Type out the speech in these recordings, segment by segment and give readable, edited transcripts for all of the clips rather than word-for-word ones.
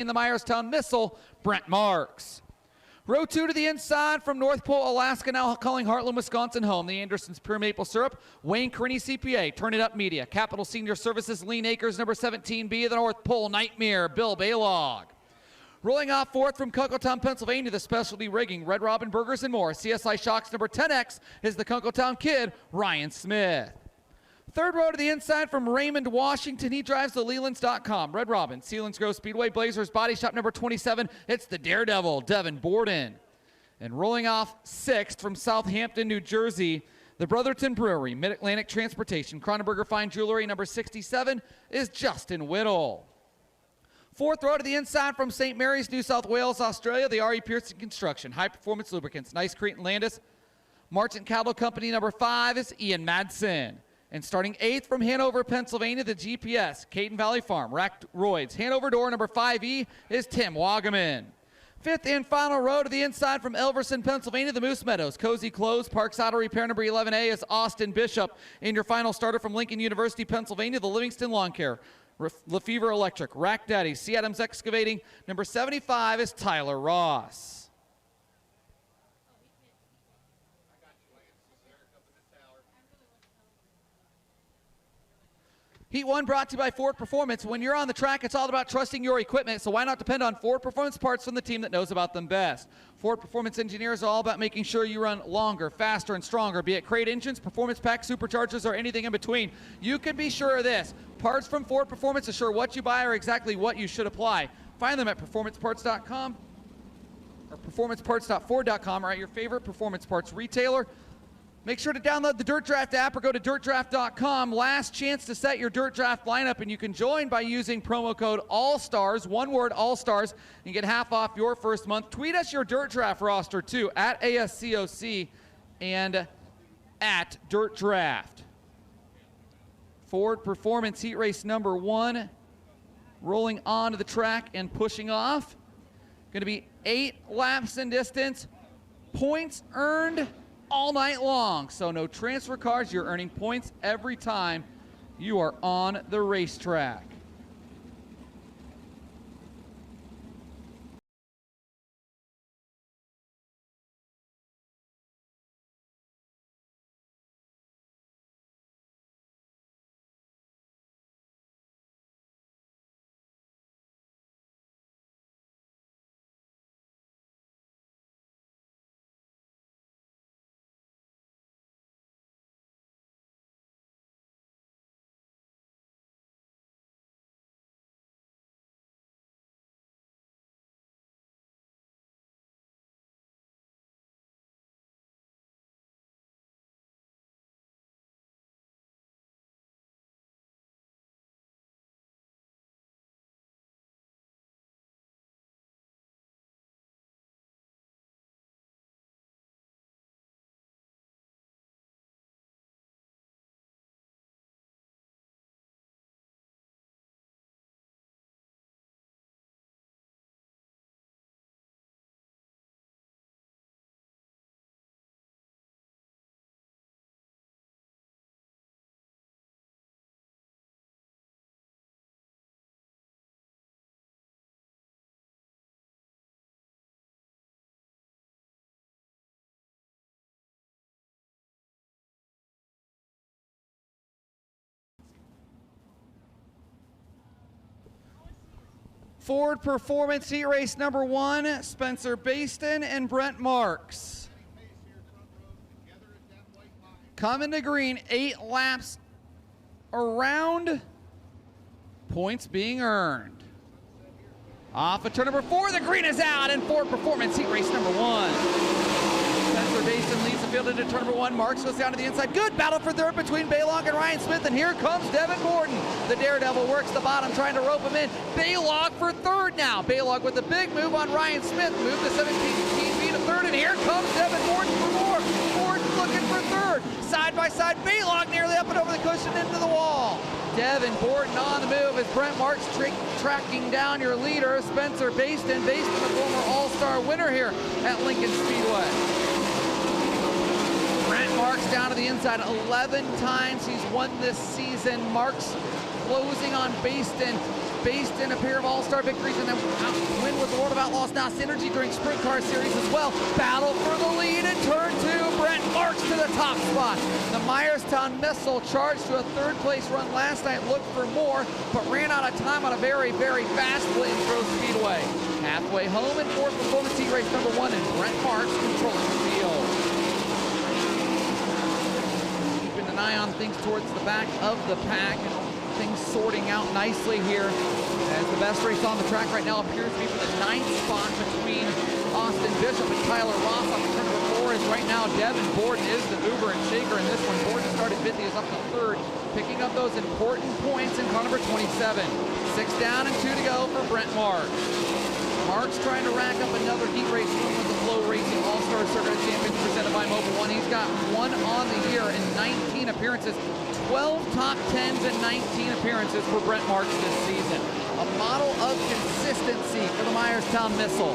in the Myerstown Missile, Brent Marks. Row 2 to the inside from North Pole, Alaska, now calling Heartland, Wisconsin home. The Andersons Pure Maple Syrup, Wayne Kearney CPA, Turn It Up Media, Capital Senior Services, Lean Acres, number 17B, the North Pole, Nightmare, Bill Baylog. Rolling off fourth from Kunkletown, Pennsylvania, the Specialty Rigging, Red Robin Burgers and More. CSI Shocks number 10X is the Kunkletown Kid, Ryan Smith. Third row to the inside from Raymond, Washington. He drives the Lelands.com. Red Robin, Sealands Speedway, Blazers Body Shop number 27. It's the Daredevil, Devin Borden. And rolling off sixth from Southampton, New Jersey, the Brotherton Brewery, Mid-Atlantic Transportation, Kronenberger Fine Jewelry number 67 is Justin Whittle. Fourth row to the inside from St. Mary's, New South Wales, Australia, the R.E. Pearson Construction, High Performance Lubricants, Nice Crete and Landis. Martin Cattle Company number 5 is Ian Madsen. And starting eighth from Hanover, Pennsylvania, the GPS, Caden Valley Farm, Racked Roids. Hanover door number 5E is Tim Wagaman. Fifth and final row to the inside from Elverson, Pennsylvania, the Moose Meadows, Cozy Clothes, Parks Auto Repair number 11A is Austin Bishop. In your final starter from Lincoln University, Pennsylvania, the Livingston Lawn Care, Lefevre Electric, Rack Daddy, C. Adams Excavating, number 75 is Tyler Ross. Heat 1 brought to you by Ford Performance. When you're on the track, it's all about trusting your equipment, so why not depend on Ford Performance parts from the team that knows about them best? Ford Performance engineers are all about making sure you run longer, faster, and stronger, be it crate engines, performance packs, superchargers, or anything in between. You can be sure of this. Parts from Ford Performance assure what you buy are exactly what you should apply. Find them at performanceparts.com or performanceparts.ford.com or at your favorite performance parts retailer. Make sure to download the Dirt Draft app or go to dirtdraft.com. Last chance to set your Dirt Draft lineup, and you can join by using promo code ALLSTARS, one word ALLSTARS, and get half off your first month. Tweet us your Dirt Draft roster too, at ASCOC and at Dirt Draft. Ford Performance Heat Race number 1, rolling onto the track and pushing off. Going to be 8 laps in distance, points earned all night long. So no transfer cards, you're earning points every time you are on the racetrack. Ford Performance Heat Race number 1, Spencer Baston and Brent Marks. Coming to green, 8 laps around, points being earned. Off of turn number 4, the green is out, and Ford Performance Heat Race number 1. Spencer Baston leads the field into turn number 1. Marks goes down to the inside. Good battle for third between Baylog and Ryan Smith, and here comes Devin Borden. The Daredevil works the bottom, trying to rope him in. Baylog for third now. Baylog with a big move on Ryan Smith. Move to 17 feet to third, and here comes Devin Borden for more. Borden looking for third. Side by side, Baylog nearly up and over the cushion into the wall. Devin Borden on the move as Brent Marks tracking down your leader, Spencer Baston. Baston, the former All-Star winner here at Lincoln Speedway. Brent Marks down to the inside 11 times he's won this season. Marks closing on Baston based in a pair of all-star victories and then win with the World of Outlaws Now Synergy during Sprint Car Series as well. Battle for the lead in turn 2. Brent Marks to the top spot. The Myerstown Missile charged to a third-place run last night, looked for more, but ran out of time on a very, very fast Lincoln Speedway. Halfway home in Ford Performance Heat Race number 1, and Brent Marks controlling the field. Keeping an eye on things towards the back of the pack, and things sorting out nicely here as the best race on the track right now appears to be for the 9th spot between Austin Bishop and Tyler Ross. On turn number 4 is right now Devin Borden is the mover and shaker in this one. Borden started 50, is up to 3rd, picking up those important points in car number 27. 6 down and 2 to go for Brent Marks. Marks trying to rack up another heat race win with the FloRacing All Stars Circuit Champions presented by Mobil 1. He's got 1 on the year in 19 appearances, 12 top 10s and 19 appearances for Brent Marks this season. A model of consistency for the Myerstown Missile.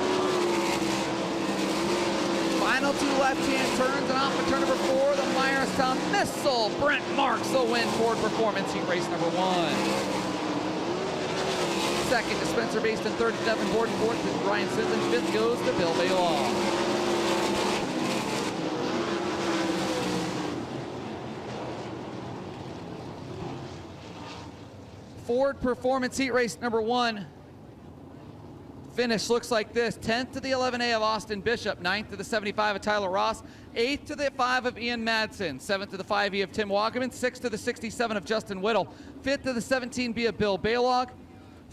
Final 2 left-hand turns and off of turn number 4, the Myerstown Missile. Brent Marks will win Ford Performance Heat Race number 1. Second to Spencer Basin, 3rd to Devin Borden, 4th to Ryan Sidlin, 5th goes to Bill Baylaw. Ford Performance Heat Race number 1. Finish looks like this: 10th to the 11A of Austin Bishop, 9th to the 75 of Tyler Ross, 8th to the 5 of Ian Madsen, 7th to the 5E of Tim Wackerman, 6th to the 67 of Justin Whittle, 5th to the 17B of Bill Baylog,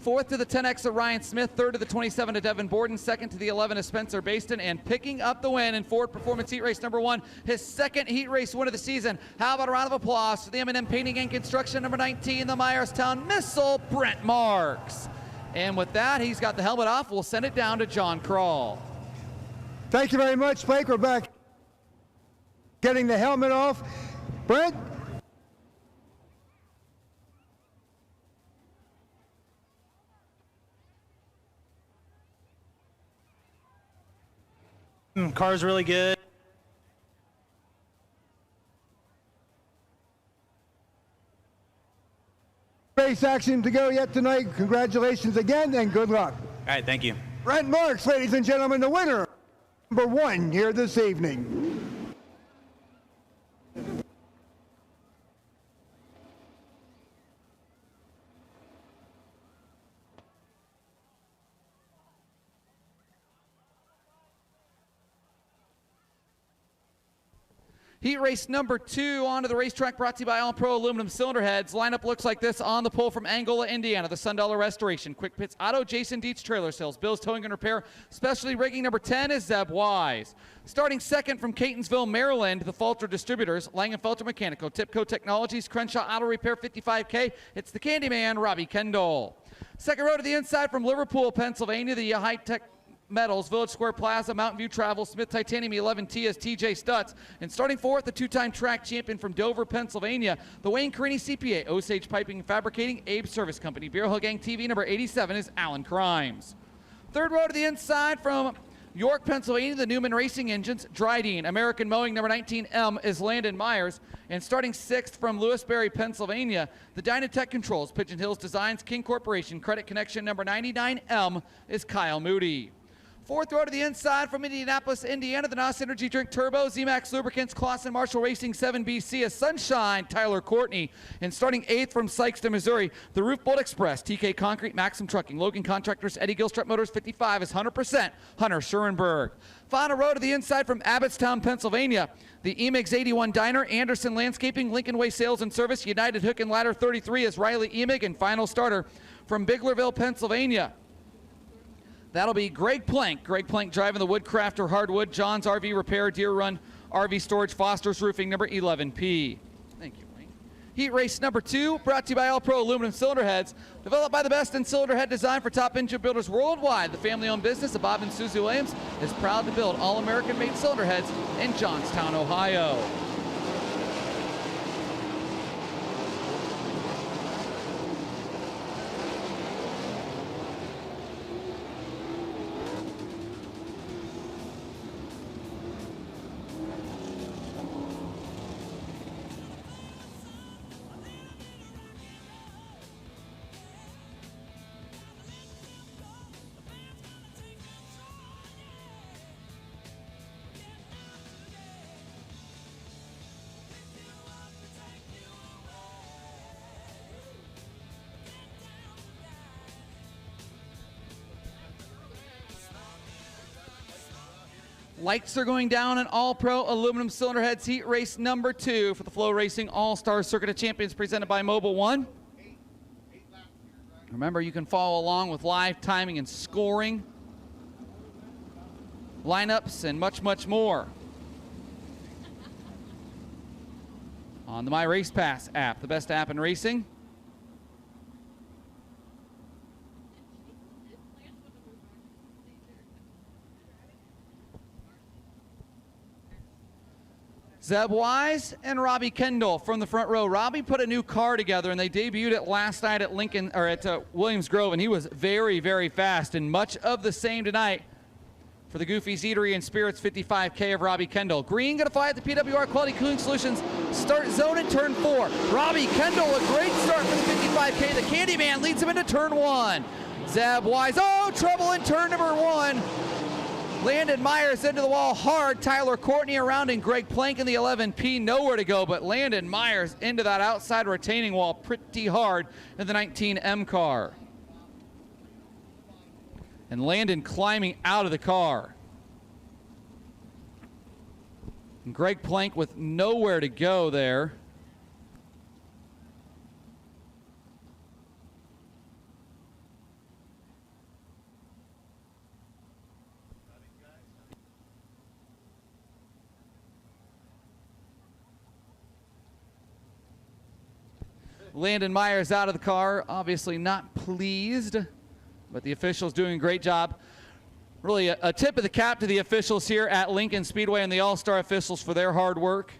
4th to the 10X of Ryan Smith, 3rd to the 27 of Devin Borden, 2nd to the 11 of Spencer Baston, and picking up the win in Ford Performance Heat Race number 1, his 2nd heat race win of the season. How about a round of applause for the M&M Painting and Construction number 19, the Myerstown Missile, Brent Marks. And with that, he's got the helmet off. We'll send it down to John Krall. Thank you very much, Blake. We're back getting the helmet off. Brent? Car's really good. Race action to go yet tonight. Congratulations again and good luck. All right, thank you. Brent Marks, ladies and gentlemen, the winner, number 1 here this evening. Heat race number 2 onto the racetrack, brought to you by All Pro Aluminum Cylinder Heads. Lineup looks like this on the pole from Angola, Indiana. The Sundollar Restoration, Quick Pits Auto, Jason Dietz Trailer Sales, Bill's Towing and Repair. Specialty rigging number 10 is Zeb Wise. Starting second from Catonsville, Maryland, the Falter Distributors, Langenfelter Mechanical, Tipco Technologies, Crenshaw Auto Repair 55K. It's the Candyman, Robbie Kendall. Second row to the inside from Liverpool, Pennsylvania, the High Tech Metals, Village Square Plaza, Mountain View Travel, Smith Titanium 11T is TJ Stutz. And starting fourth, the 2-time track champion from Dover, Pennsylvania, the Wayne Carini CPA, Osage Piping and Fabricating, Abe Service Company. Beer Hill Gang TV number 87 is Alan Crimes. Third row to the inside from York, Pennsylvania, the Newman Racing Engines, Dryden. American Mowing number 19M is Landon Myers. And starting sixth from Lewisberry, Pennsylvania, the Dynatech Controls, Pigeon Hills Designs, King Corporation, Credit Connection number 99M is Kyle Moody. Fourth row to the inside from Indianapolis, Indiana, the NOS Energy Drink Turbo, ZMAX Lubricants, Clausen Marshall Racing 7BC, a Sunshine, Tyler Courtney. And starting eighth from Sykeston, Missouri, the Roof Bolt Express, TK Concrete, Maxim Trucking, Logan Contractors, Eddie Gilstrap Motors 55 is 100%, Hunter Schurenberg. Final row to the inside from Abbottstown, Pennsylvania, the Emig's 81 Diner, Anderson Landscaping, Lincoln Way Sales and Service, United Hook and Ladder 33 is Riley Emig. And final starter from Biglerville, Pennsylvania, that'll be Greg Plank. Greg Plank driving the Woodcrafter Hardwood, John's RV Repair, Deer Run RV Storage, Foster's Roofing, number 11P. Thank you, Wayne. Heat race number 2, brought to you by All Pro Aluminum Cylinder Heads. Developed by the best in cylinder head design for top engine builders worldwide, the family-owned business of Bob and Susie Williams is proud to build all-American-made cylinder heads in Johnstown, Ohio. Lights are going down in All Pro Aluminum Cylinder Heads Heat Race number 2 for the FloRacing All Stars Circuit of Champions presented by Mobile One. Remember, you can follow along with live timing and scoring, lineups, and much, much more on the My Race Pass app, the best app in racing. Zeb Wise and Robbie Kendall from the front row. Robbie put a new car together, and they debuted it last night at Lincoln or at Williams Grove, and he was very, very fast. And much of the same tonight for the Goofy's Eatery and Spirits 55K of Robbie Kendall. Green going to fly at the PWR Quality Cooling Solutions start zone in turn 4. Robbie Kendall, a great start for the 55K. The Candyman leads him into turn 1. Zeb Wise, oh, trouble in turn number 1. Landon Myers into the wall hard. Tyler Courtney around and Greg Plank in the 11P. Nowhere to go, but Landon Myers into that outside retaining wall pretty hard in the 19M car. And Landon climbing out of the car. And Greg Plank with nowhere to go there. Landon Myers out of the car, obviously not pleased, but the officials doing a great job. Really a tip of the cap to the officials here at Lincoln Speedway and the All-Star officials for their hard work.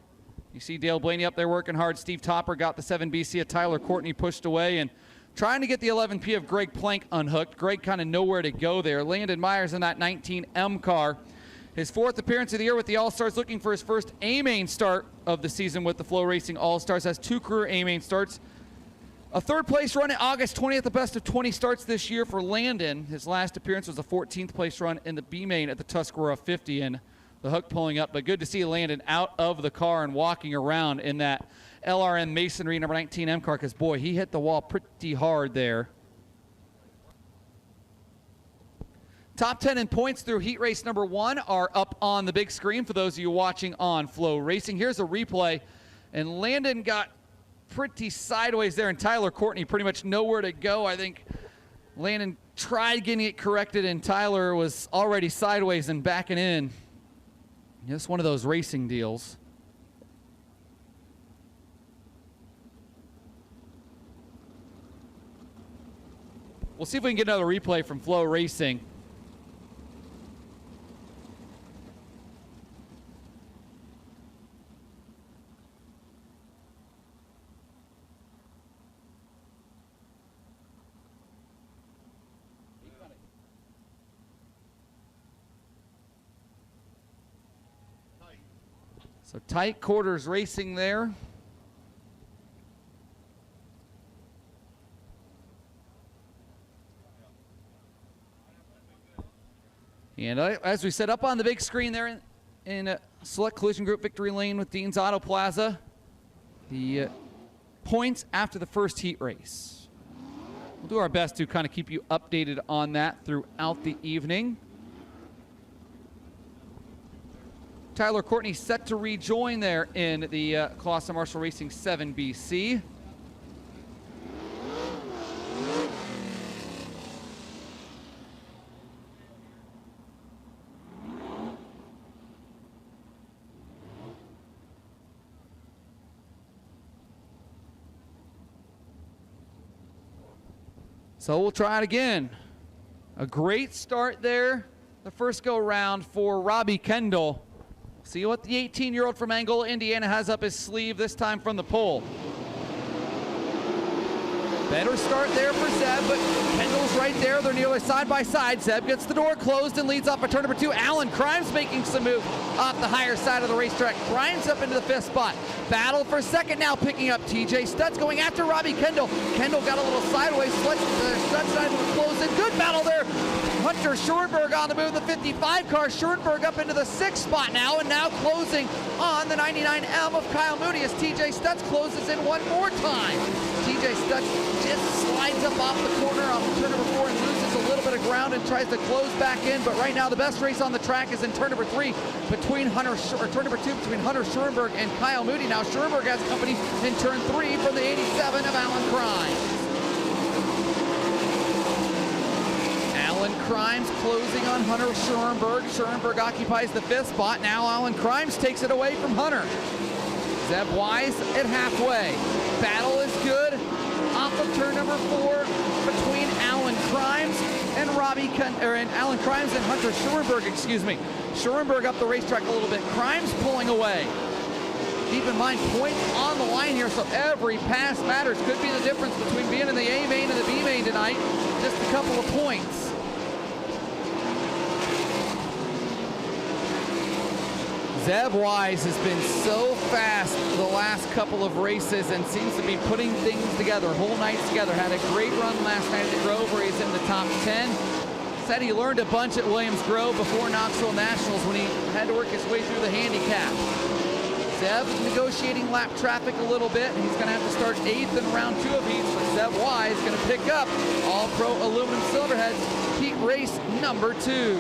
You see Dale Blaney up there working hard. Steve Topper got the 7BC of Tyler Courtney pushed away and trying to get the 11P of Greg Plank unhooked. Greg kind of nowhere to go there. Landon Myers in that 19M car. His 4th appearance of the year with the All-Stars, looking for his first A-Main start of the season with the FloRacing All-Stars. Has 2 career A-Main starts. A 3rd place run in August 20th, the best of 20 starts this year for Landon. His last appearance was a 14th place run in the B-Main at the Tuscarora 50, and the hook pulling up. But good to see Landon out of the car and walking around in that LRM Masonry number 19M car, because, boy, he hit the wall pretty hard there. Top 10 in points through heat race number 1 are up on the big screen for those of you watching on FloRacing. Here's a replay, and Landon got pretty sideways there, and Tyler Courtney pretty much nowhere to go. I think Landon tried getting it corrected, and Tyler was already sideways and backing in. Just one of those racing deals. We'll see if we can get another replay from FloRacing. So tight quarters racing there. And as we said, up on the big screen there in Select Collision Group Victory Lane with Dean's Auto Plaza, the points after the first heat race. We'll do our best to kind of keep you updated on that throughout the evening. Tyler Courtney set to rejoin there in the Colossa Marshall Racing 7BC. So we'll try it again. A great start there, the first go round for Robbie Kendall. See what the 18-year-old from Angola, Indiana has up his sleeve, this time from the pole. Better start there for Zeb, but Kendall's right there. They're nearly side by side. Zeb gets the door closed and leads off at turn number 2. Alan Crimes making some move off the higher side of the racetrack. Crimes up into the 5th spot. Battle for second now, picking up TJ Stutz going after Robbie Kendall. Kendall got a little sideways. Stutz not able to close in. Good battle there. Hunter Schoenberg on the move, the 55 car. Schoenberg up into the 6th spot now, and now closing on the 99M of Kyle Mooney as TJ Stutz closes in one more time. TJ Stutz just slides up off the corner on turn number 4 and loses a little little bit of ground and tries to close back in, but right now the best race on the track is in turn number 3 between turn number 2 between Hunter Schurenberg and Kyle Moody. Now Schurenberg has company in turn 3 from the 87 of Alan Crimes. Alan Crimes closing on Hunter Schurenberg. Schurenberg occupies the 5th spot. Now Alan Crimes takes it away from Hunter. Zeb Wise at halfway. Battle is good. Off of turn number 4 between Alan Crimes and Alan Crimes and Hunter Schurenberg, excuse me. Schurenberg up the racetrack a little bit. Crimes pulling away. Keep in mind, points on the line here, so every pass matters. Could be the difference between being in the A main and the B main tonight. Just a couple of points. Zeb Wise has been so fast the last couple of races and seems to be putting things together, whole nights together. Had a great run last night at Grove where he's in the top 10. Said he learned a bunch at Williams Grove before Knoxville Nationals when he had to work his way through the handicap. Zeb negotiating lap traffic a little bit. He's going to have to start 8th in round 2 of heats, but Zeb Wise going to pick up All-Pro Aluminum Silverheads heat race number 2.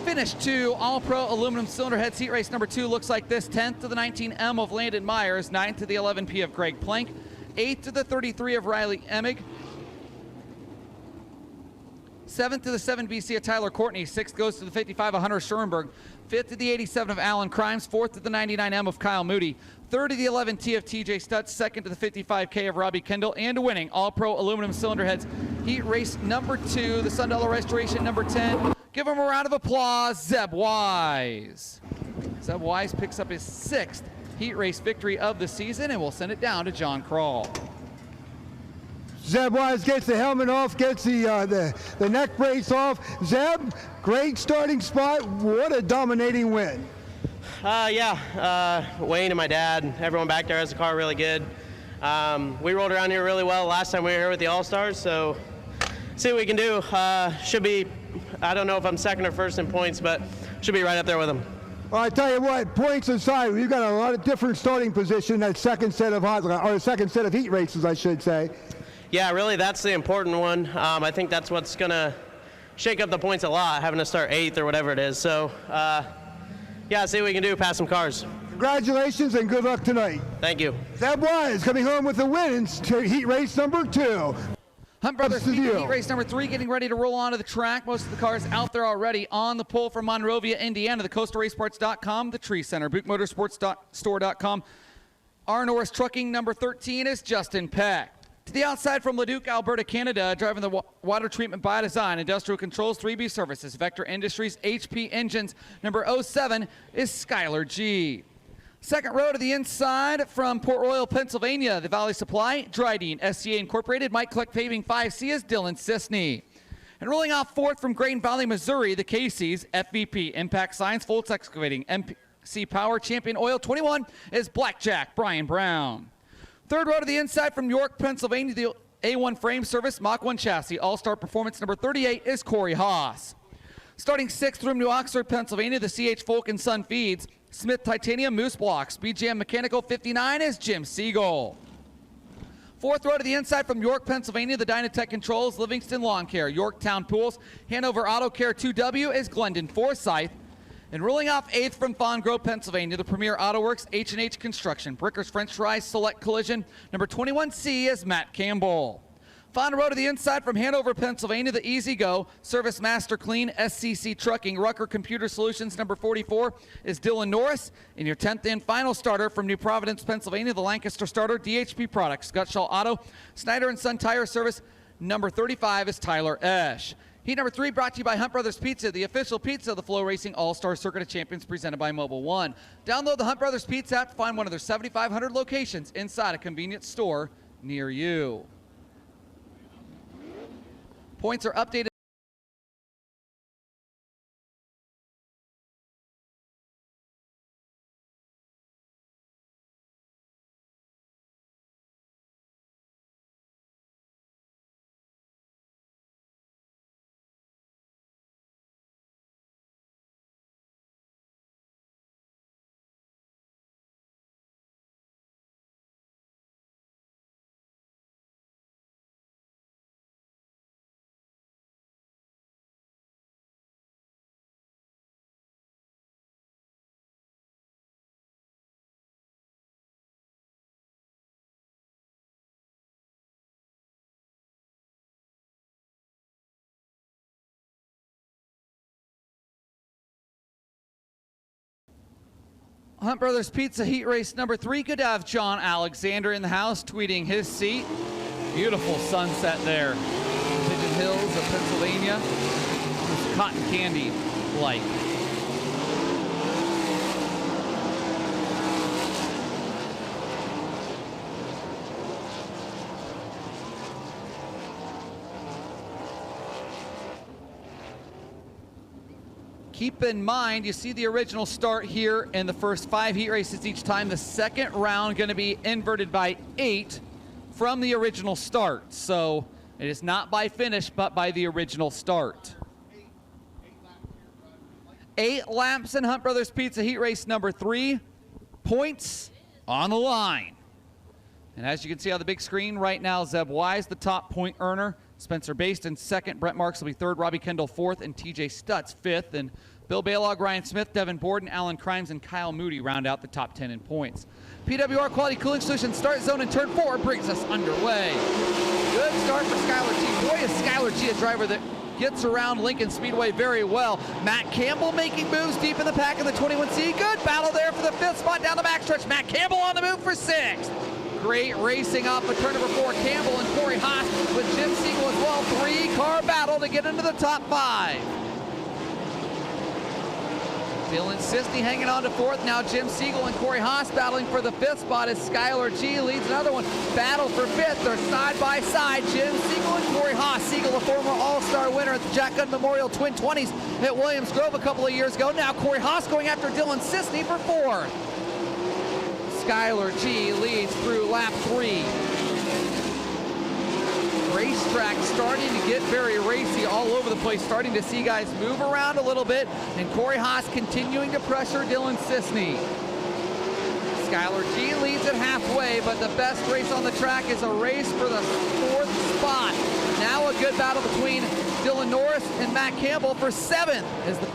Finish 2, All-Pro Aluminum Cylinder Heads heat race number 2 looks like this. 10th to the 19M of Landon Myers, 9th to the 11P of Greg Plank, 8th to the 33 of Riley Emig, 7th to the 7BC of Tyler Courtney, 6th goes to the 55 of Hunter Schurenberg, 5th to the 87 of Alan Crimes, 4th to the 99M of Kyle Moody, 3rd to the 11T of TJ Stutz, 2nd to the 55K of Robbie Kendall, and winning All-Pro Aluminum Cylinder Heads heat race number 2, the Sun Dollar Restoration number 10. Give him a round of applause, Zeb Wise. Zeb Wise picks up his 6th heat race victory of the season, and we'll send it down to John Krall. Zeb Wise gets the helmet off, gets the neck brace off. Zeb, great starting spot. What a dominating win. Wayne and my dad, everyone back there has the car really good. We rolled around here really well last time we were here with the All Stars, so see what we can do. Should be, I don't know if I'm 2nd or 1st in points, but should be right up there with them. Well, I tell you what, points aside, we've got a lot of different starting position in that second set of heat races, I should say. Yeah, really, that's the important one. I think that's what's going to shake up the points a lot, having to start 8th or whatever it is. So, see what we can do, pass some cars. Congratulations and good luck tonight. Thank you. Zeb Wise coming home with the win in heat race number 2. Hunt Brothers heat race number 3 getting ready to roll onto the track. Most of the cars out there already on the pole from Monrovia, Indiana, the CoastalRaceParts.com, the Tree Center, BuickMotorsports.store.com. R. Norris Trucking number 13 is Justin Peck. To the outside from Leduc, Alberta, Canada, driving the water treatment by design, Industrial Controls, 3B Services, Vector Industries, HP Engines, number 07 is Skylar G. Second row to the inside from Port Royal, Pennsylvania, the Valley Supply, Dryden, SCA Incorporated, Mike Click Paving 5C is Dylan Sisney. And rolling off 4th from Grain Valley, Missouri, the Casey's, FVP, Impact Science, Foltz Excavating, MC Power, Champion Oil 21 is Blackjack, Brian Brown. Third row to the inside from York, Pennsylvania, the A1 Frame Service, Mach 1 Chassis, All-Star Performance number 38 is Corey Haas. Starting 6th from New Oxford, Pennsylvania, the CH Folk and Son Feeds, Smith Titanium Moose Blocks, BJM Mechanical 59 is Jim Siegel. 4th row to the inside from York, Pennsylvania, the Dynatech Controls, Livingston Lawn Care, Yorktown Pools, Hanover Auto Care 2W is Glendon Forsyth. And rolling off 8th from Fawn Grove, Pennsylvania, the Premier Auto Works, H&H Construction, Brickers French Fries, Select Collision, number 21C is Matt Campbell. Final row to the inside from Hanover, Pennsylvania, the Easy Go, Service Master Clean, SCC Trucking, Rucker Computer Solutions, number 44 is Dylan Norris. And your 10th and final starter from New Providence, Pennsylvania, the Lancaster Starter, DHP Products, Gutschall Auto, Snyder and Son Tire Service, number 35 is Tyler Esch. Heat number 3 brought to you by Hunt Brothers Pizza, the official pizza of the FloRacing All Stars Circuit of Champions presented by Mobile One. Download the Hunt Brothers Pizza app to find one of their 7,500 locations inside a convenience store near you. Points are updated. Hunt Brothers Pizza Heat Race number 3. Good to have John Alexander in the house tweeting his seat. Beautiful sunset there. Pigeon Hills of Pennsylvania. It's cotton candy like. Keep in mind, you see the original start here in the first 5 heat races each time. The second round going to be inverted by 8 from the original start. So it is not by finish, but by the original start. 8 laps in Hunt Brothers Pizza Heat Race number 3. Points on the line. And as you can see on the big screen right now, Zeb Wise, the top point earner. Spencer Baston second, Brent Marks will be third, Robbie Kendall fourth, and TJ Stutz fifth. And Bill Baylog, Ryan Smith, Devin Borden, Alan Crimes, and Kyle Moody round out the top 10 in points. PWR Quality Cooling Solutions start zone in turn 4 brings us underway. Good start for Skylar G. Boy, is Skylar G a driver that gets around Lincoln Speedway very well. Matt Campbell making moves deep in the pack in the 21C. Good battle there for the 5th spot down the backstretch. Matt Campbell on the move for 6th. Great racing off of turn number 4. Campbell and Corey Haas with Jim Siegel as well. 3-car battle to get into the top 5. Dylan Sisney hanging on to 4th. Now Jim Siegel and Corey Haas battling for the 5th spot as Skylar G leads another one. Battle for 5th. They're side by side. Jim Siegel and Corey Haas. Siegel, a former All-Star winner at the Jack Gunn Memorial Twin 20s at Williams Grove a couple of years ago. Now Corey Haas going after Dylan Sisney for 4th. Skylar G leads through lap 3. Racetrack starting to get very racy all over the place, starting to see guys move around a little bit, and Corey Haas continuing to pressure Dylan Sisney. Skylar G leads at halfway, but the best race on the track is a race for the 4th spot. Now a good battle between Dylan Norris and Matt Campbell for 7th as the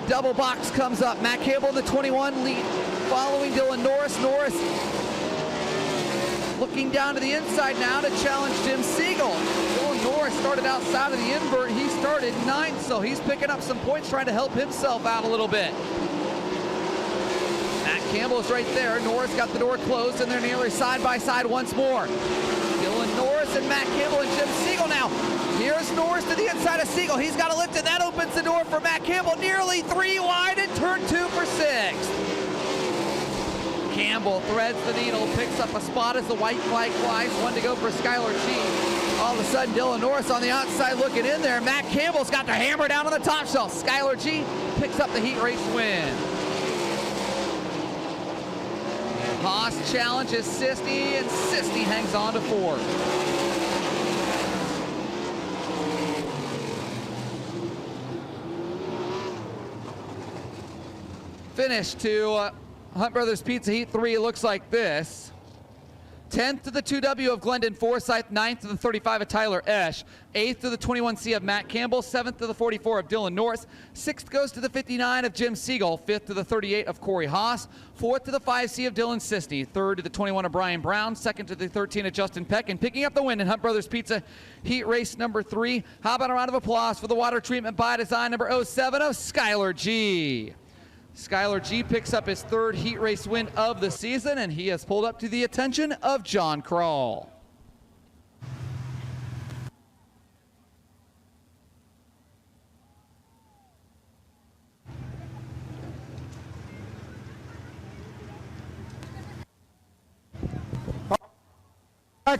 double box comes up. Matt Campbell in the 21 lead, following Dylan Norris. Norris looking down to the inside now to challenge Jim Siegel. Dylan Norris started outside of the invert. He started 9th, so he's picking up some points, trying to help himself out a little bit. Matt Campbell is right there. Norris got the door closed, and they're nearly side by side once more. Dylan Norris and Matt Campbell and Jim Siegel now. Here's Norris to the inside of Siegel. He's got to lift it. That opens the door for Matt Campbell. Nearly 3 wide in turn 2 for 6th. Campbell threads the needle, picks up a spot as the white flag flies. 1 to go for Skylar G. All of a sudden, Dylan Norris on the outside looking in there. Matt Campbell's got the hammer down on the top shelf. Skylar G picks up the heat race win. Haas challenges Sisney, and Sisney hangs on to 4th. Finish to Hunt Brothers Pizza Heat 3 looks like this. 10th to the 2W of Glendon Forsyth, 9th to the 35 of Tyler Esch, 8th to the 21C of Matt Campbell, 7th to the 44 of Dylan Norris, 6th goes to the 59 of Jim Siegel, 5th to the 38 of Corey Haas, 4th to the 5C of Dylan Sisney, 3rd to the 21 of Brian Brown, 2nd to the 13 of Justin Peck, and picking up the win in Hunt Brothers Pizza Heat Race number 3. How about a round of applause for the water treatment by design number 07 of Skylar G. Skylar G picks up his 3rd heat race win of the season, and he has pulled up to the attention of John Krall. I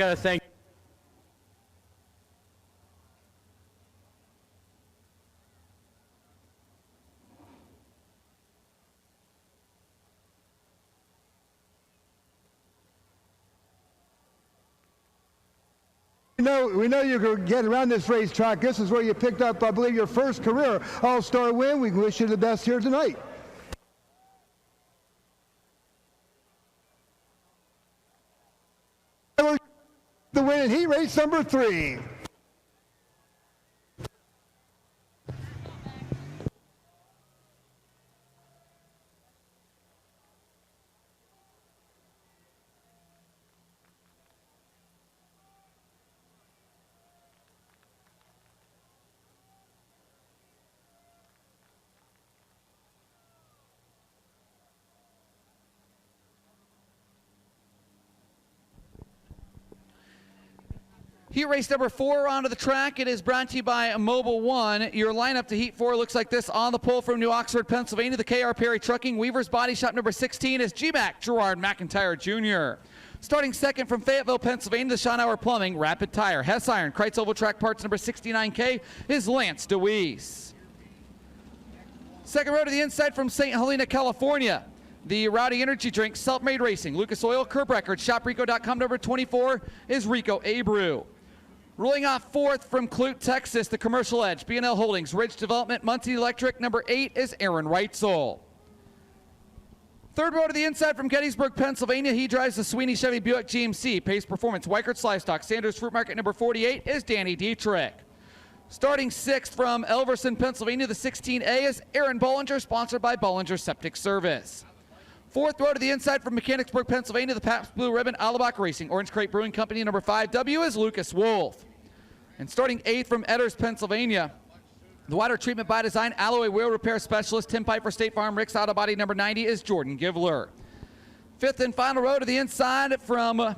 gotta thank We know you can get around this racetrack. This is where you picked up, I believe, your first career All-Star win. We wish you the best here tonight. The win in heat race number 3. Heat race number 4 onto the track. It is brought to you by Mobile One. Your lineup to Heat 4 looks like this. On the pole from New Oxford, Pennsylvania, the KR Perry Trucking. Weaver's Body Shop number 16 is G-Mac Gerard McIntyre Jr. Starting second from Fayetteville, Pennsylvania, the Schonauer Plumbing, Rapid Tire. Hess Iron, Kreitz Oval Track Parts number 69K is Lance DeWeese. Second row to the inside from St. Helena, California. The Rowdy Energy Drink, Self-Made Racing, Lucas Oil, Curb Records, ShopRico.com number 24 is Rico Abreu. Rolling off fourth from Clute, Texas, the Commercial Edge, B&L Holdings, Ridge Development, Muncie Electric, number 8 is Aaron Reitzel. Third row to the inside from Gettysburg, Pennsylvania, he drives the Sweeney Chevy Buick GMC, Pace Performance, Weichert's Livestock, Sanders Fruit Market, number 48 is Danny Dietrich. Starting sixth from Elverson, Pennsylvania, the 16A is Aaron Bollinger, sponsored by Bollinger Septic Service. Fourth row to the inside from Mechanicsburg, Pennsylvania, the Pabst Blue Ribbon, Alabach Racing, Orange Crate Brewing Company, number 5W is Lucas Wolf. And starting eighth from Edders, Pennsylvania, the Water Treatment by Design, Alloy Wheel Repair Specialist, Tim Piper State Farm, Rick's Auto Body, number 90 is Jordan Givler. Fifth and final row to the inside from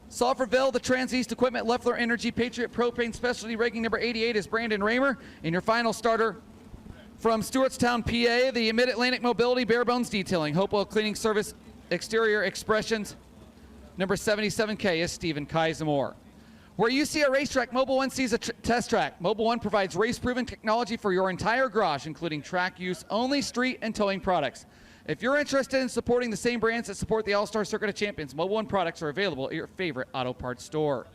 Sulphurville, the Trans-East Equipment, Leffler Energy, Patriot Propane Specialty Rigging, number 88 is Brandon Raymer. And your final starter from Stewartstown, PA, the Mid-Atlantic Mobility, Barebones Detailing, Hopewell Cleaning Service, Exterior Expressions, number 77K is Stephen Kaisemore. Where you see a racetrack, Mobile One sees a test track. Mobile One provides race-proven technology for your entire garage, including track use only, street, and towing products. If you're interested in supporting the same brands that support the All-Star Circuit of Champions, Mobile One products are available at your favorite auto parts store.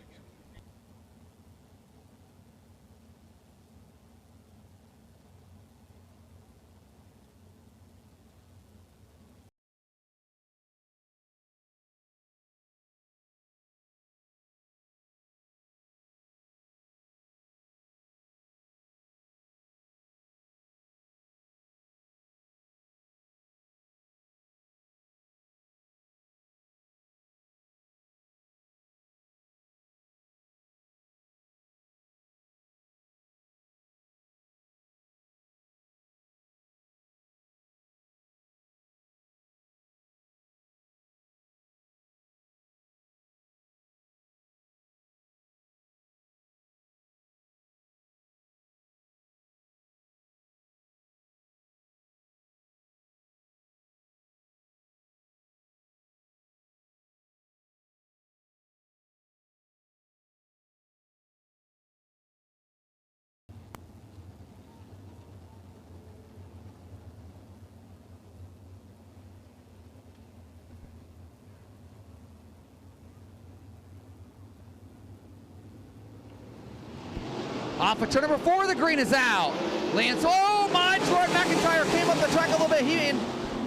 Off of turn number 4, the green is out. Lance, oh my, Gerard McIntyre came up the track a little bit. He and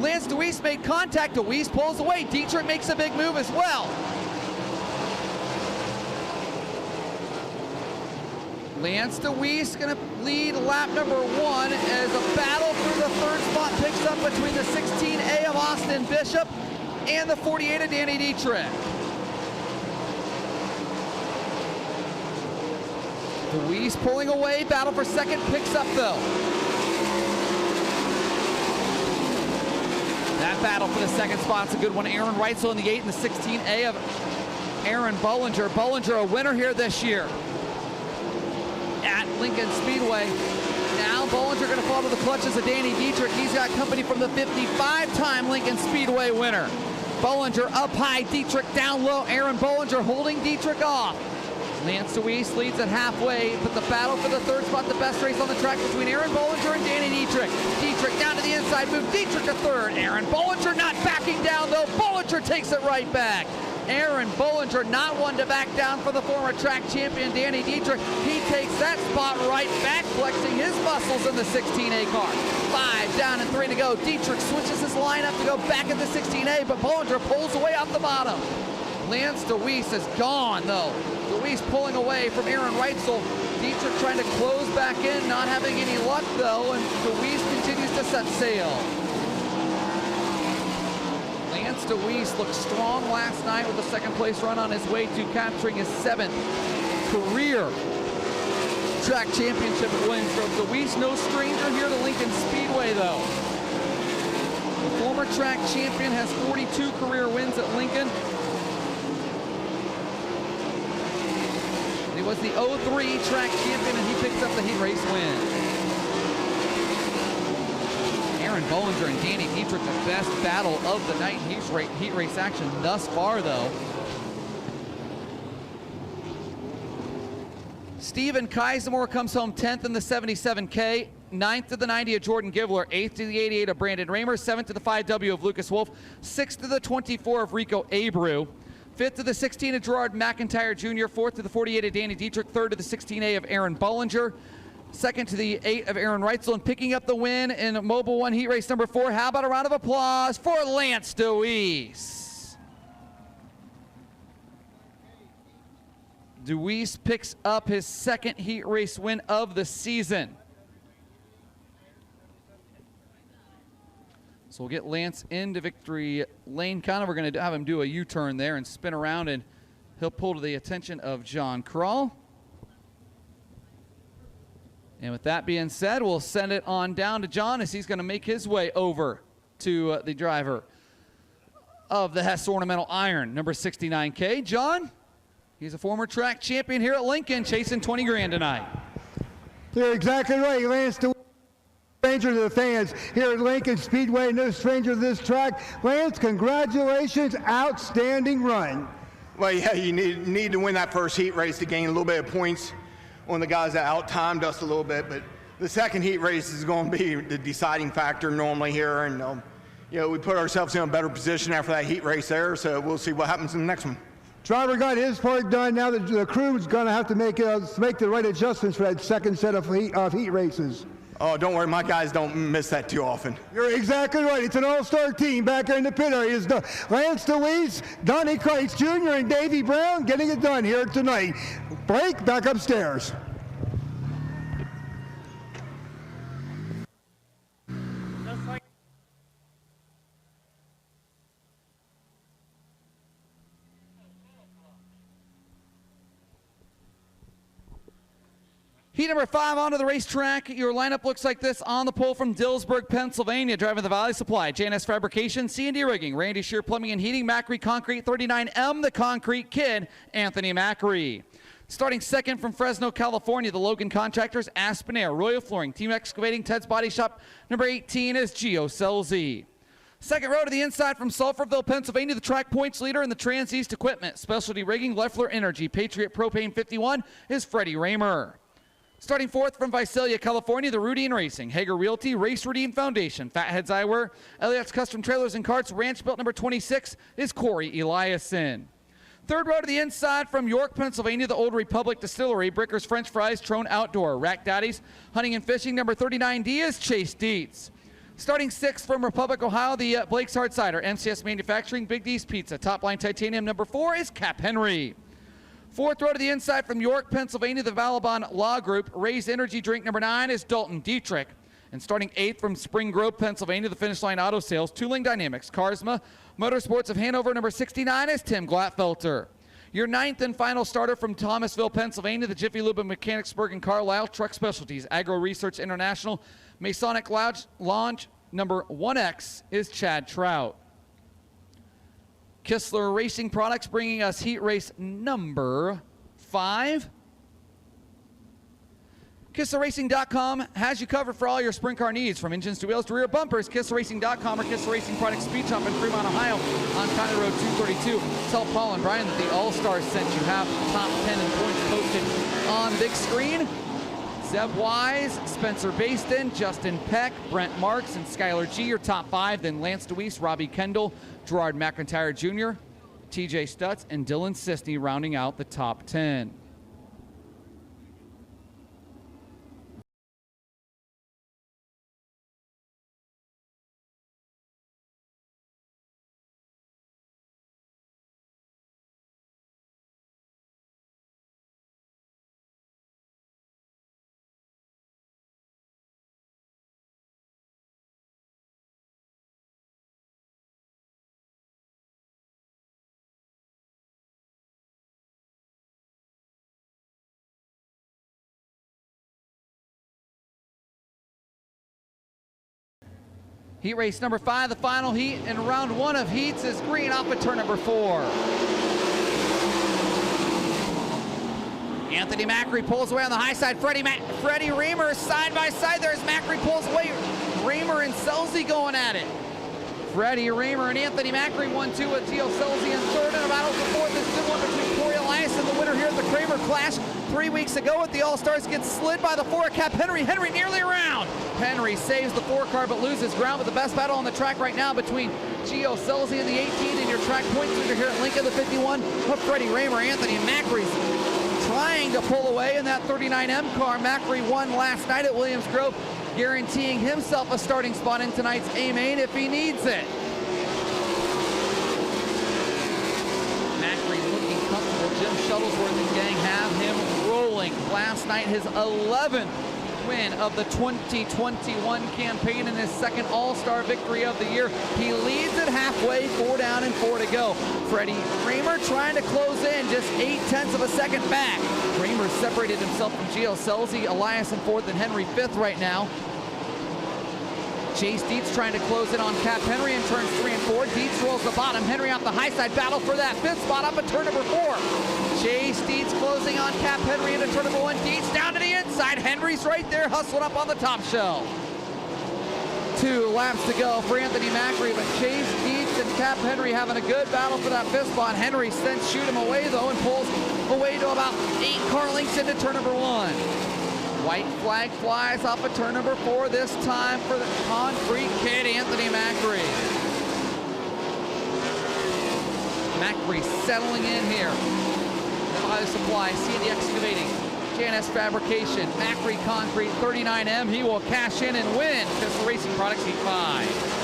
Lance DeWeese made contact. DeWeese pulls away. Dietrich makes a big move as well. Lance DeWeese gonna lead lap number 1 as a battle for the third spot picks up between the 16A of Austin Bishop and the 48 of Danny Dietrich. DeWeese pulling away, battle for second, picks up though. That battle for the second spot's a good one. Aaron Reitzel in the 8 and the 16A of Aaron Bollinger. Bollinger a winner here this year at Lincoln Speedway. Now Bollinger gonna fall to the clutches of Danny Dietrich. He's got company from the 55-time Lincoln Speedway winner. Bollinger up high, Dietrich down low. Aaron Bollinger holding Dietrich off. Lance DeWeese leads at halfway, but the battle for the third spot, the best race on the track between Aaron Bollinger and Danny Dietrich. Dietrich down to the inside, move Dietrich to third. Aaron Bollinger not backing down though. Bollinger takes it right back. Aaron Bollinger not one to back down for the former track champion Danny Dietrich. He takes that spot right back, flexing his muscles in the 16A car. 5 down and 3 to go. Dietrich switches his lineup to go back in the 16A, but Bollinger pulls away off the bottom. Lance DeWeese is gone though. DeWeese pulling away from Aaron Reitzel. Dietrich trying to close back in, not having any luck though, and DeWeese continues to set sail. Lance DeWeese looked strong last night with a second place run on his way to capturing his 7th career track championship at Williamsburg. DeWeese no stranger here to Lincoln Speedway though. The former track champion has 42 career wins at Lincoln. He was the 03 track champion, and he picks up the heat race win. Aaron Bollinger and Danny Dietrich, the best battle of the night in heat race action thus far, though. Steven Kaisemore comes home 10th in the 77K, 9th to the 90 of Jordan Givler, 8th to the 88 of Brandon Raymer, 7th to the 5W of Lucas Wolf, 6th to the 24 of Rico Abreu, 5th to the 16 of Gerard McIntyre Jr., 4th to the 48 of Danny Dietrich, 3rd to the 16A of Aaron Bollinger, 2nd to the 8 of Aaron Reitzel, and picking up the win in Mobile 1 heat race number 4. How about a round of applause for Lance Deweese? Deweese picks up his 2nd heat race win of the season. So we'll get Lance into victory lane. We're going to have him do a U-turn there and spin around, and he'll pull to the attention of John Krall. And with that being said, we'll send it on down to John as he's going to make his way over to the driver of the Hess Ornamental Iron, number 69K. John? He's a former track champion here at Lincoln, chasing 20 grand tonight. You're exactly right, Lance. Stranger to the fans here at Lincoln Speedway, no stranger to this track. Lance, congratulations, outstanding run. Well, yeah, you need to win that first heat race to gain a little bit of points on the guys that out-timed us a little bit, but the second heat race is going to be the deciding factor normally here, and you know, we put ourselves in a better position after that heat race there, so we'll see what happens in the next one. Driver got his part done. Now the crew is going to have to make the right adjustments for that second set of heat races. Oh, don't worry, my guys don't miss that too often. You're exactly right. It's an all-star team back there in the pit area. It's Lance Deweese, Donnie Kreitz Jr., and Davey Brown getting it done here tonight. Blake, back upstairs. Heat number 5 onto the racetrack. Your lineup looks like this on the pole from Dillsburg, Pennsylvania. Driving the Valley Supply, JNS Fabrication, C&D Rigging, Randy Shear Plumbing and Heating, Macri Concrete, 39M, the Concrete Kid, Anthony Macri. Starting 2nd from Fresno, California, the Logan Contractors, Aspen Air, Royal Flooring, Team Excavating, Ted's Body Shop. Number 18 is Gio Selzy. 2nd row to the inside from Sulphurville, Pennsylvania, the track points leader in the Trans East Equipment, Specialty Rigging, Leffler Energy, Patriot Propane 51 is Freddie Raymer. Starting 4th from Visalia, California, the Rudian Racing, Hager Realty, Race Redeem Foundation, Fatheads Eyewear, Elliott's Custom Trailers and Carts, Ranch Belt number 26 is Corey Eliason. 3rd row to the inside from York, Pennsylvania, the Old Republic Distillery, Brickers French Fries, Trone Outdoor, Rack Daddies, Hunting and Fishing, number 39D is Chase Dietz. Starting 6th from Republic, Ohio, the Blake's Hard Cider, MCS Manufacturing, Big D's Pizza, Top Line Titanium, number 4 is Cap Henry. 4th row to the inside from York, Pennsylvania, the Valabon Law Group, Ray's Energy Drink, number 9 is Dalton Dietrich. And starting 8th from Spring Grove, Pennsylvania, the Finish Line Auto Sales, Tooling Dynamics, Carsma, Motorsports of Hanover, number 69 is Tim Glatfelter. Your 9th and final starter from Thomasville, Pennsylvania, the Jiffy Lube of Mechanicsburg and Carlisle, Truck Specialties, Agro Research International, Masonic Lounge, number 1X is Chad Trout. Kistler Racing Products bringing us heat race number 5. KistlerRacing.com has you covered for all your sprint car needs, from engines to wheels to rear bumpers. KistlerRacing.com or Kistler Racing Products Speed Shop in Fremont, Ohio on County Road 232. Tell Paul and Brian that the All-Stars sent you. Have the top 10 in points posted on big screen. Zeb Wise, Spencer Baston, Justin Peck, Brent Marks, and Skylar G, your top 5. Then Lance Deweese, Robbie Kendall, Gerard McIntyre Jr., TJ Stutz, and Dylan Sisney rounding out the top 10. Heat race number 5, the final heat in round 1 of heats is green off at turn number 4. Anthony Macri pulls away on the high side. Freddie Reamer side by side. There's Macri pulls away. Reamer and Selzy going at it. Freddie Reamer and Anthony Macri 1-2 with Gio Selzy in third, and a battle for fourth. This good one between Corey Elias and the winner here at the Kramer Clash 3 weeks ago at the All-Stars gets slid by the 4 Cap Henry. Henry nearly around. Henry saves the 4 car but loses ground, but the best battle on the track right now between Gio Selzy and the 18 and your track point leader here at Lincoln, the 51 of Freddie Reamer. Anthony Macri's trying to pull away in that 39M car. Macri won last night at Williams Grove, guaranteeing himself a starting spot in tonight's A-Main if he needs it. Macri looking comfortable. Jim Shuttlesworth and gang have him rolling. Last night, his 11th win of the 2021 campaign and his second All-Star victory of the year. He leads it halfway, 4 down and 4 to go. Freddie Reamer trying to close in, just 0.8 of a second back. Reamer separated himself from Gio Selzy, Elias in 4th and Henry 5th right now. Chase Dietz trying to close in on Cap Henry in turns 3 and 4. Dietz rolls the bottom. Henry off the high side. Battle for that 5th spot up at turn number 4. Chase Dietz closing on Cap Henry into turn number 1. Dietz down to the inside. Henry's right there hustling up on the top shelf. 2 laps to go for Anthony Macri, but Chase Dietz and Cap Henry having a good battle for that 5th spot. Henry then shoot him away though and pulls away to about 8 car lengths into turn number 1. White flag flies off of turn number 4 this time for the Concrete Kid, Anthony Macri. Macri settling in here. Valley Supply, C&D Excavating, JNS Fabrication, Macri Concrete, 39M. He will cash in and win Pistol Racing Products Heat 5.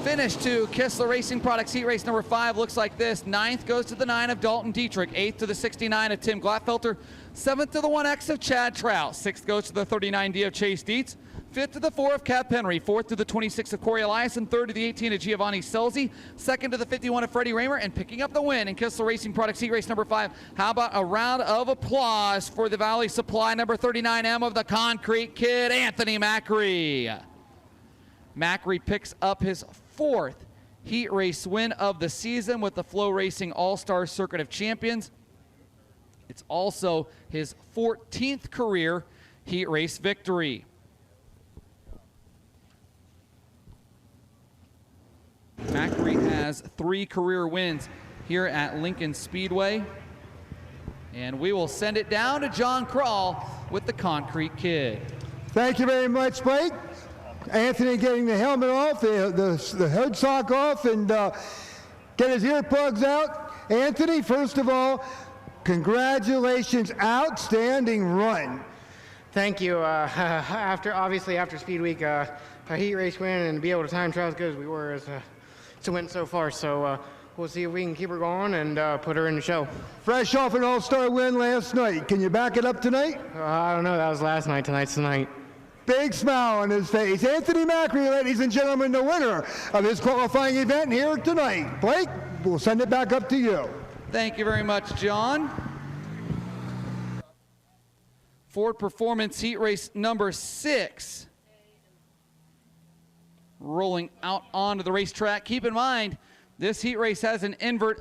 Finish to Kistler Racing Products Heat Race number 5 looks like this. 9th goes to the 9 of Dalton Dietrich. 8th to the 69 of Tim Glatfelter. 7th to the 1X of Chad Trout. 6th goes to the 39D of Chase Dietz. 5th to the 4 of Cap Henry. 4th to the 26 of Corey Elias. And 3rd to the 18 of Giovanni Selzy. 2nd to the 51 of Freddie Reamer. And picking up the win in Kistler Racing Products Heat Race number 5. How about a round of applause for the Valley Supply number 39M of the Concrete Kid, Anthony Macri. Macri picks up his 4th heat race win of the season with the FloRacing All Stars Circuit of Champions. It's also his 14th career heat race victory. Macri has 3 career wins here at Lincoln Speedway. And we will send it down to John Krall with the Concrete Kid. Thank you very much, Blake. Anthony getting the helmet off, the hood sock off, and get his earplugs out. Anthony, first of all, congratulations, outstanding run. Thank you. Obviously after Speed Week, a heat race win and be able to time trial as good as we were is a win so far. So we'll see if we can keep her going and put her in the show. Fresh off an all-star win last night. Can you back it up tonight? I don't know. That was last night. Tonight's tonight. Big smile on his face. Anthony Macri, ladies and gentlemen, the winner of his qualifying event here tonight. Blake, we'll send it back up to you. Thank you very much, John. Ford Performance Heat Race number 6. Rolling out onto the racetrack. Keep in mind, this heat race has an invert